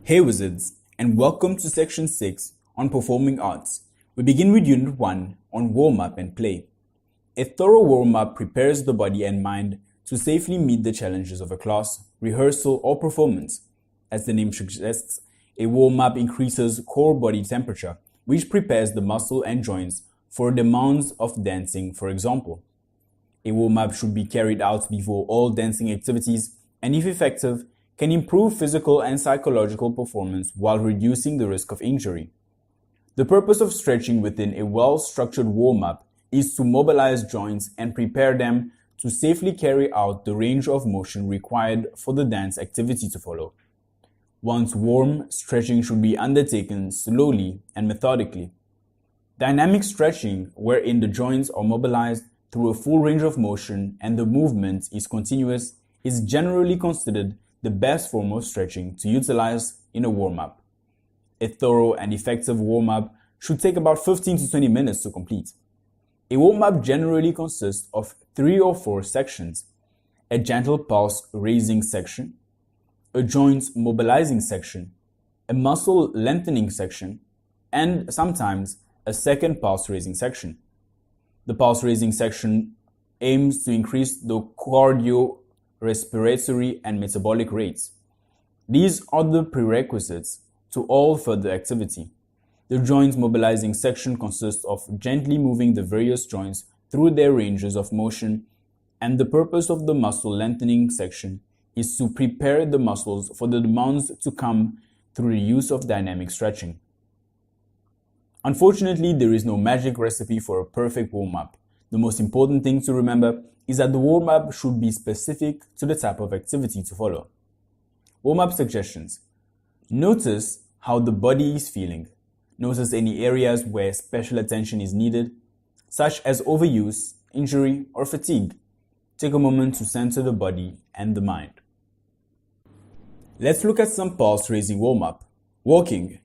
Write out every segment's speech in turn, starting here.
Hey Wizards, and welcome to Section 6 on Performing Arts. We begin with Unit 1 on Warm-Up and Play. A thorough warm-up prepares the body and mind to safely meet the challenges of a class, rehearsal, or performance. As the name suggests, a warm-up increases core body temperature, which prepares the muscle and joints for demands of dancing, for example. A warm-up should be carried out before all dancing activities, and if effective, can improve physical and psychological performance while reducing the risk of injury. The purpose of stretching within a well-structured warm-up is to mobilize joints and prepare them to safely carry out the range of motion required for the dance activity to follow. Once warm, stretching should be undertaken slowly and methodically. Dynamic stretching, wherein the joints are mobilized through a full range of motion and the movement is continuous, is generally considered the best form of stretching to utilize in a warm-up. A thorough and effective warm-up should take about 15 to 20 minutes to complete. A warm-up generally consists of 3 or 4 sections: a gentle pulse raising section, a joint mobilizing section, a muscle lengthening section, and sometimes a second pulse raising section. The pulse raising section aims to increase the cardiorespiratory and metabolic rates. These are the prerequisites to all further activity. The joint mobilizing section consists of gently moving the various joints through their ranges of motion, and the purpose of the muscle lengthening section is to prepare the muscles for the demands to come through the use of dynamic stretching. Unfortunately, there is no magic recipe for a perfect warm-up. The most important thing to remember is that the warm-up should be specific to the type of activity to follow. Warm-up suggestions. Notice how the body is feeling. Notice any areas where special attention is needed, such as overuse, injury, or fatigue. Take a moment to center the body and the mind. Let's look at some pulse-raising warm-up. Walking.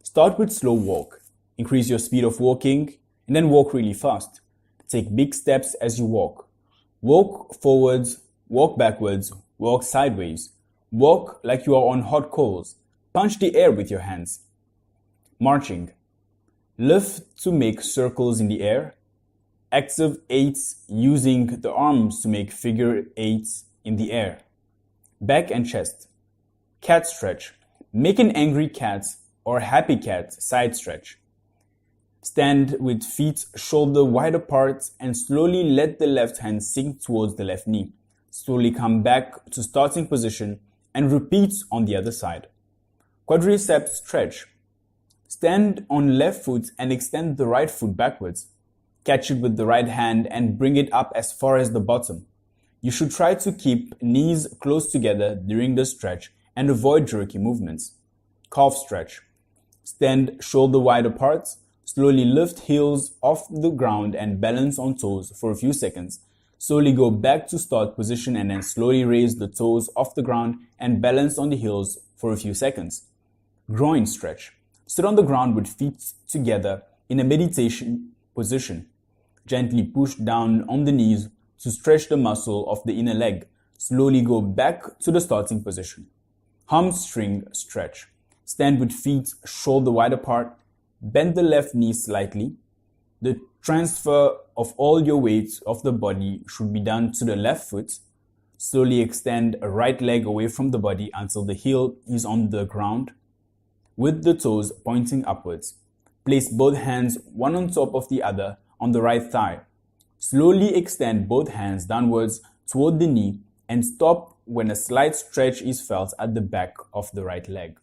Start with slow walk. Increase your speed of walking and then walk really fast. Take big steps as you walk. Walk forwards, walk backwards, walk sideways. Walk like you are on hot coals. Punch the air with your hands. Marching. Lift to make circles in the air. Active 8s using the arms to make figure 8s in the air. Back and chest. Cat stretch. Make an angry cat or happy cat side stretch. Stand with feet shoulder wide apart and slowly let the left hand sink towards the left knee. Slowly come back to starting position and repeat on the other side. Quadricep stretch. Stand on left foot and extend the right foot backwards. Catch it with the right hand and bring it up as far as the bottom. You should try to keep knees close together during the stretch and avoid jerky movements. Calf stretch. Stand shoulder wide apart. Slowly lift heels off the ground and balance on toes for a few seconds. Slowly go back to start position and then slowly raise the toes off the ground and balance on the heels for a few seconds. Groin stretch. Sit on the ground with feet together in a meditation position. Gently push down on the knees to stretch the muscle of the inner leg. Slowly go back to the starting position. Hamstring stretch. Stand with feet shoulder wide apart. Bend the left knee slightly. The transfer of all your weight of the body should be done to the left foot. Slowly extend a right leg away from the body until the heel is on the ground, with the toes pointing upwards. Place both hands one on top of the other on the right thigh. Slowly extend both hands downwards toward the knee and stop when a slight stretch is felt at the back of the right leg.